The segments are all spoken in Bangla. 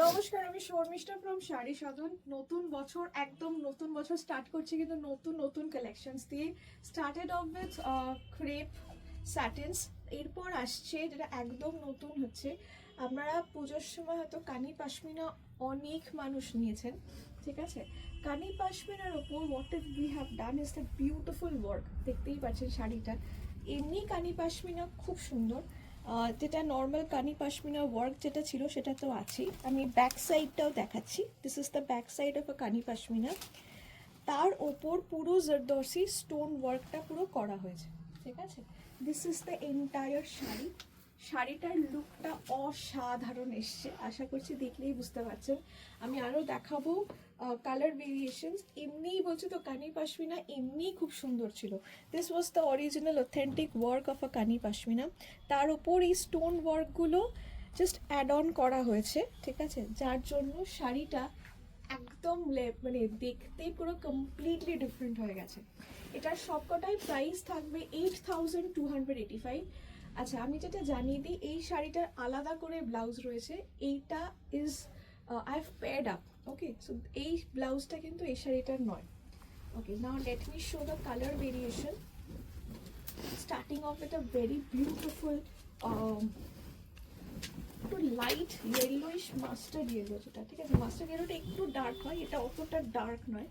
নমস্কার, আমি শর্মিষ্ঠা ফ্রম শাড়ি সাধন। নতুন বছর, একদম নতুন বছর স্টার্ট করছি, কিন্তু নতুন নতুন কালেকশনস দিয়ে। Started off with crepe satins. এরপর আসছে যেটা একদম নতুন হচ্ছে, আপনারা পুজোর সময় হয়তো কানি পাশমিনা অনেক মানুষ নিয়েছেন, ঠিক আছে? কানি পাশমিনার ওপর what we have done is the beautiful work. দেখতেই পাচ্ছেন শাড়িটা, এমনি কানি পাশমিনা খুব সুন্দর। যেটা নর্মাল কানি পাশমিনা ওয়ার্ক যেটা ছিল সেটা তো আছেই, আমি ব্যাক সাইডটাও দেখাচ্ছি। This is the back side of a কানি পাশমিনা। তার ওপর পুরো জরদোসি স্টোন ওয়ার্কটা পুরো করা হয়েছে, ঠিক আছে? This is the entire sari. শাড়িটার লুকটা অসাধারণ এসছে, আশা করছি দেখলেই বুঝতে পারছেন। আমি আরও দেখাবো কালার ভেরিয়েশনস। এমনিই বলছি তো কানি পাশমিনা এমনিই খুব সুন্দর ছিল। This was the original authentic work of a কানি পাশমিনা। তার ওপর এই স্টোন ওয়ার্কগুলো জাস্ট অ্যাড অন করা হয়েছে, ঠিক আছে? যার জন্য শাড়িটা একদম মানে দেখতেই পুরো কমপ্লিটলি ডিফারেন্ট হয়ে গেছে। এটার সবকটাই প্রাইস থাকবে 8285। আচ্ছা, আমি যেটা জানিয়ে দিই, এই শাড়িটার আলাদা করে ব্লাউজ রয়েছে। এইটা is I have paired up, okay? So এই ব্লাউজটা কিন্তু এই শাড়িটার নয়। Okay, now let me show the colour variation. Starting off with a very beautiful একটু লাইট ইয়েলোইশ মাস্টার্ড ইয়েলো, যেটা, ঠিক আছে? মাস্টার্ড ইয়েলোটা একটু ডার্ক হয়, এটা অতটা ডার্ক নয়।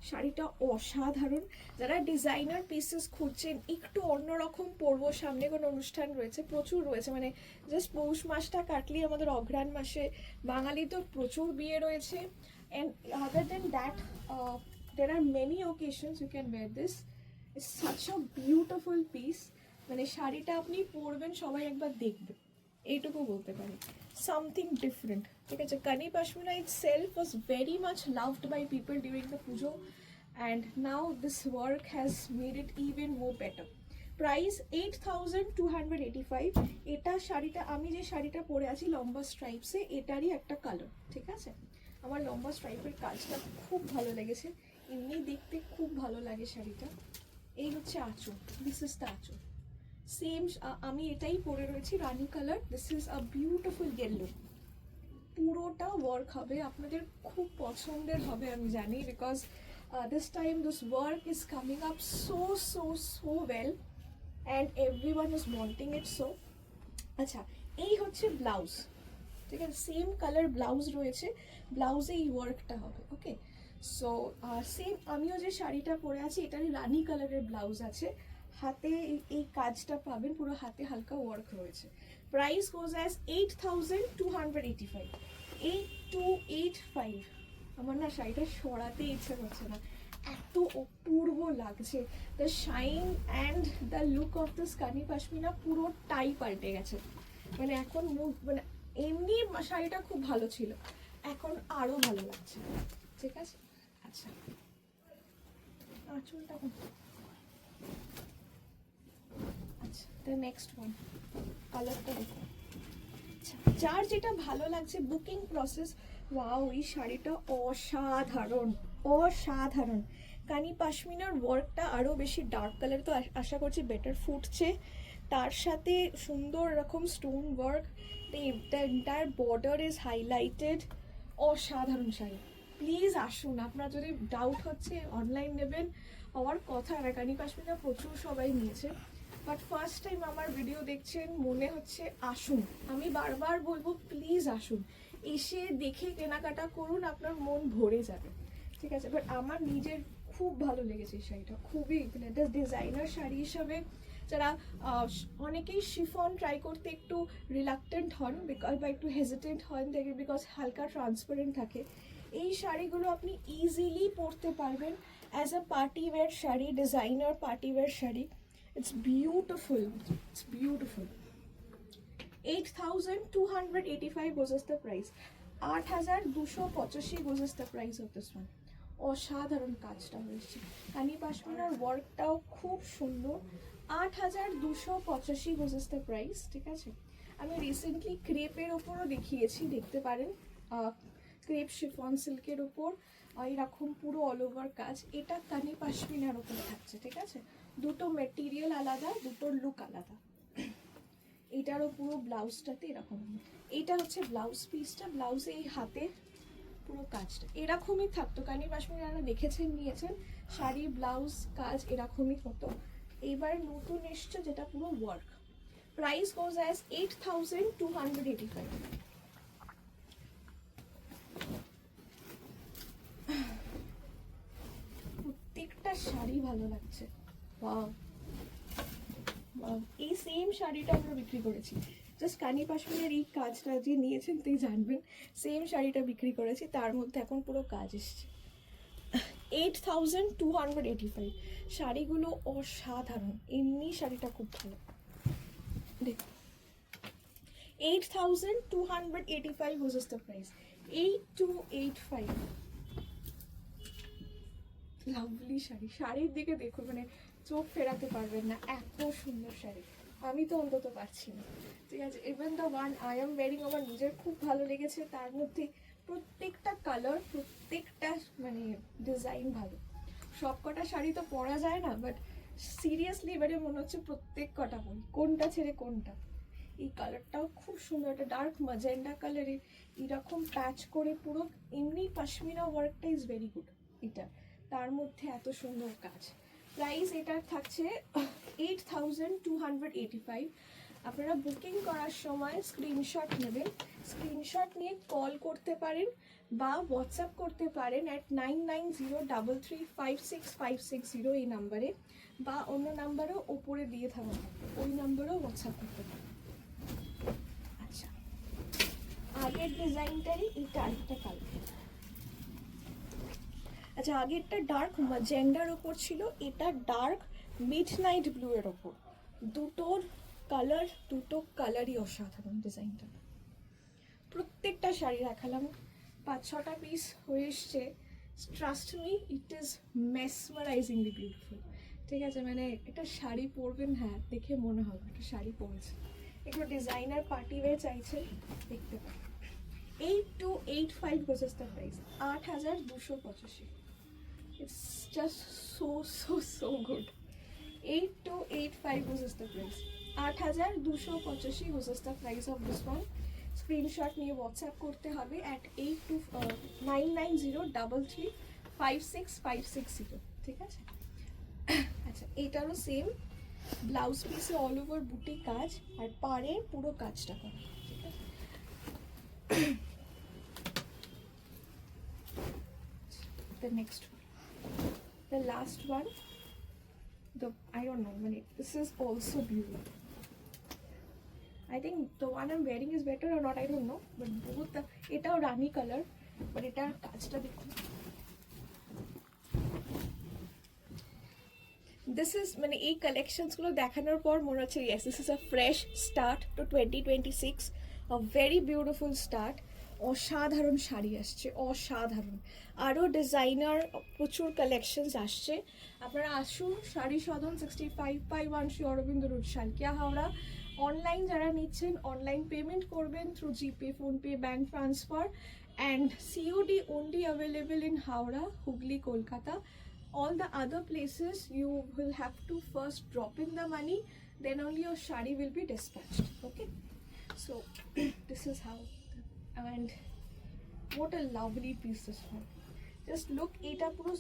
শাড়িটা অসাধারণ। যারা ডিজাইনার পিসেস খুঁজছেন, একটু অন্যরকম পরবো, সামনে কোনো অনুষ্ঠান রয়েছে, প্রচুর রয়েছে, মানে জাস্ট পৌষ মাসটা কাটলেই আমাদের অঘ্রাণ মাসে বাঙালি তো প্রচুর বিয়ে রয়েছে। And other than that there are many occasions you can wear this. It's such a beautiful piece. মানে শাড়িটা আপনি পরবেন, সবাই একবার দেখবে, এইটুকু বলতে পারি। সামথিং ডিফারেন্ট, ঠিক আছে? কানি pashmina itself was very much loved by people during the pujo, and now this work has made it even more better. Price 8285। এটা শাড়িটা, আমি যে শাড়িটা পরে আছি লম্বা স্ট্রাইপসে, এটারই একটা কালার, ঠিক আছে? আমার লম্বা স্ট্রাইপের কাজটা খুব ভালো লেগেছে, এমনি দেখতে খুব ভালো লাগে শাড়িটা। এই হচ্ছে আঁচল, this is the aanchal. Same আমি এটাই পরে রয়েছি, রানি colour. This is a beautiful yellow. পুরোটা ওয়ার্ক হবে, আপনাদের খুব পছন্দের হবে আমি জানি, because this time this work is coming up so so so well and everyone is wanting it so. আচ্ছা, এই হচ্ছে ব্লাউজ, ঠিক আছে? সেম কালার ব্লাউজ রয়েছে, ব্লাউজে এই ওয়ার্কটা হবে, ওকে? সো সেম আমিও যে শাড়িটা পরে আছি এটারই রানি কালারের ব্লাউজ আছে, হাতে এই কাজটা পাবেন, পুরো হাতে হালকা ওয়ার্ক রয়েছে। প্রাইস গোজ অ্যাজ 8285। 8285। আমার না শাড়িটা সরাতে ইচ্ছে করছে না, এত অপূর্ব লাগছে। The shine and the look of this কানি পাশমিনা পুরোটাই পাল্টে গেছে। মানে এখন মানে এমনি শাড়িটা খুব ভালো ছিল, এখন আরো ভালো লাগছে, ঠিক আছে? আচ্ছা, আঁচলটা আচ্ছা, দ্য নেক্সট ওয়ান, কালারটা দেখো। আচ্ছা, যার যেটা ভালো লাগছে বুকিং প্রসেস। ওয়াও, এই শাড়িটা অসাধারণ, অসাধারণ। কানি পাশমিনার ওয়ার্কটা আরও বেশি ডার্ক কালার, তো আশা করছি বেটার ফুটছে। তার সাথে সুন্দর রকম stone work, the entire border is highlighted. অসাধারণ শাড়ি। প্লিজ আসুন, আপনার যদি ডাউট হচ্ছে অনলাইন নেবেন, আমার কথা না, কানি পাশমিনা প্রচুর সবাই নিয়েছে, বাট ফার্স্ট টাইম আমার ভিডিও দেখছেন, মনে হচ্ছে আসুন। আমি বারবার বলবো প্লিজ আসুন, এসে দেখে কেনাকাটা করুন, আপনার মন ভরে যাবে, ঠিক আছে? বাট আমার নিজের খুব ভালো লেগেছে এই শাড়িটা, খুবই, মানে ডিজাইনার শাড়ি হিসাবে যারা অনেকেই শিফন ট্রাই করতে একটু রিলাক্টেন্ট হন, বিকজ বা একটু হেজিটেন্ট হন দেখে, বিকজ হালকা ট্রান্সপারেন্ট থাকে, এই শাড়িগুলো আপনি ইজিলি পরতে পারবেন as a party wear sari, designer party wear sari. It's beautiful. It's beautiful. 8285 goes as the price. 8285 goes as the price of this one. অসাধারণ কাজটা হয়েছে, কানি পাশমিনার ওয়ার্কটাও খুব সুন্দর। 8285 goes as the price, ঠিক আছে? আমি রিসেন্টলি ক্রেপের ওপরও দেখিয়েছি, দেখতে পারেন। ক্রেপ শিফন সিল্কের ওপর এরকম পুরো অল ওভার কাজ, এটা কানি পাশমিনার ওপরে থাকছে, ঠিক আছে? দুটো মেটেরিয়াল আলাদা, দুটোর লুক আলাদা। এটারও পুরো ব্লাউজটাতে এরকম, এইটা হচ্ছে ব্লাউজ পিসটা, ব্লাউজে এই হাতে পুরো কাজটা এরকমই থাকতো। কানি কাশ্মীর যারা দেখেছেন নিয়েছেন শাড়ি ব্লাউজ কাজ এরকমই হতো। এইবার নতুন এসছে যেটা পুরো ওয়ার্ক। প্রাইস গোজ অ্যাজ 8,285। প্রত্যেকটা শাড়ি ভালো লাগছে। ওয়াও, এই সেম শাড়িটা আমরা বিক্রি করেছি, জাস্ট কানি কাশ্মীরের এই কাজটা যে নিয়েছেন তুই জানবেন, সেম শাড়িটা বিক্রি করেছি, তার মধ্যে এখন পুরো কাজ এসছে। 8,285। শাড়িগুলো অসাধারণ, এমনি শাড়িটা খুব ভালো। দেখুন 8,285 was just the price. 8,285। Lovely sari, শাড়ির দিকে দেখুন মানে চোখ ফেরাতে পারবেন না, এত সুন্দর শাড়ি। আমি তো অন্তত পারছি না, ঠিক আছে। Even the one I am wiring আমার নিজের খুব ভালো লেগেছে, তার মধ্যে প্রত্যেকটা কালার প্রত্যেকটা মানে ডিজাইন ভালো। সব কটা শাড়ি তো পরা যায় না, বাট সিরিয়াসলি এবারে মনে হচ্ছে প্রত্যেক কটা পরি, কোনটা ছেড়ে কোনটা। এই কালারটাও খুব সুন্দর, একটা ডার্ক ম্যাজেন্ডা কালারে এরকম প্যাচ করে পুরো, এমনি পশমিনা ওয়ার্কটা ইজ ভেরি গুড এটা, তার মধ্যে এত সুন্দর কাজ। প্রাইস এটার থাকছে 8,285। আপনারা বুকিং করার সময় স্ক্রিনশট নেবেন, স্ক্রিনশট নিয়ে কল করতে পারেন বা হোয়াটসঅ্যাপ করতে পারেন অ্যাট 9903356560 এই নাম্বারে, বা অন্য নাম্বারও ওপরে দিয়ে থাকা থাকবে, ওই নাম্বারেও হোয়াটসঅ্যাপ করতে পারেন। আচ্ছা, আগের ডিজাইনটারই এটা আরেকটা কালার। আচ্ছা, আগেরটা ডার্ক ম্যাজেন্ডার ওপর ছিল, এটা ডার্ক মিডনাইট ব্লু এর ওপর। দুটোর কালার, দুটো কালারই অসাধারণ ডিজাইনটা। প্রত্যেকটা শাড়ি দেখালাম, 5-6টা পিস হয়ে এসছে। Trust me, it is mesmerisingly beautiful, ঠিক আছে। মানে এটা শাড়ি পরবেন, হ্যাঁ দেখে মনে হবে একটা শাড়ি পরেছে। একটু ডিজাইনার পার্টি ওয়্যার চাইছেন দেখতে পারেন। 8,285 gorgeous the price, 8,285। It's just so good. 8,285 was the price. 8,285 was the price of this one. Screenshot নিয়ে হোয়াটসঅ্যাপ করতে হবে অ্যাট 99033356560, ঠিক আছে। আচ্ছা, এটারও সেম ব্লাউজ পিসে অল ওভার বুটি কাজ আর পাড়ে পুরো কাজটা করা, ঠিক আছে। The next one, the last one, I don't know, this is also beautiful. I think the one I'm wearing is better or not, I don't know, but both এটাও রানী কালার, but এটার কাজটা দেখুন। This is এই কালেকশনস গুলো দেখানোর পর মনে হচ্ছে yes, this is a fresh start to 2026, a very beautiful start. অসাধারণ শাড়ি আসছে, অসাধারণ। আরও ডিজাইনার প্রচুর কালেকশনস আসছে, আপনারা আসুন। শাড়ি সদন 65/1 শ্রী অরবিন্দ রোড, শালকিয়া, হাওড়া। অনলাইন যারা নিচ্ছেন অনলাইন পেমেন্ট করবেন through GPay, PhonePe, bank transfer, and COD only available in Howrah, Hooghly, Kolkata. All the other places you will have to first drop in the money, then only your shari will be dispatched. Okay, so this is how, and what a lovely piece this one. Just look, এটা পুরো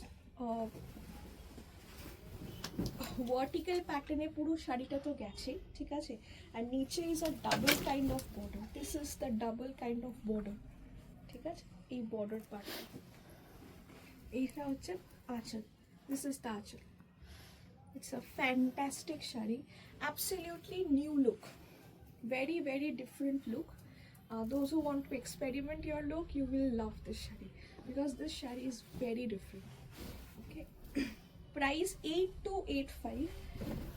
ভার্টিক্যাল প্যাটার্নে পুরো শাড়িটা তো গেছে, ঠিক আছে। আর নিচে is a double kind of border, this is the double kind of border, ঠিক আছে। এই বর্ডার পার্ট, এইটা হচ্ছে আঁচল, this is the achal. It's a fantastic shari, absolutely new look, very different look. Those who want to experiment your look, you will love this shari because this shari is very different. Okay. Price 8,285.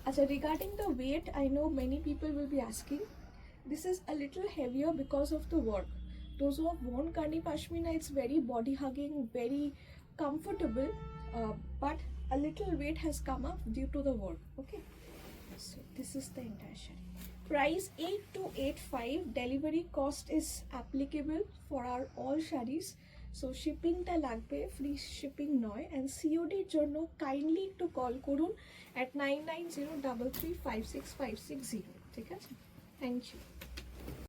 Achha, regarding the weight, I know many people will be asking. This is a little heavier because of the work. Those who have worn Kani Pashmina, it's very body hugging, very comfortable, but a little weight has come up due to the work. Okay, so this is the entire shari. Price 8,285. Delivery cost is applicable for our all sharis, so shipping ta lagbe, free shipping noy, and COD এর জন্য kindly to call করুন at 9903356560, ঠিক আছে। Thank you.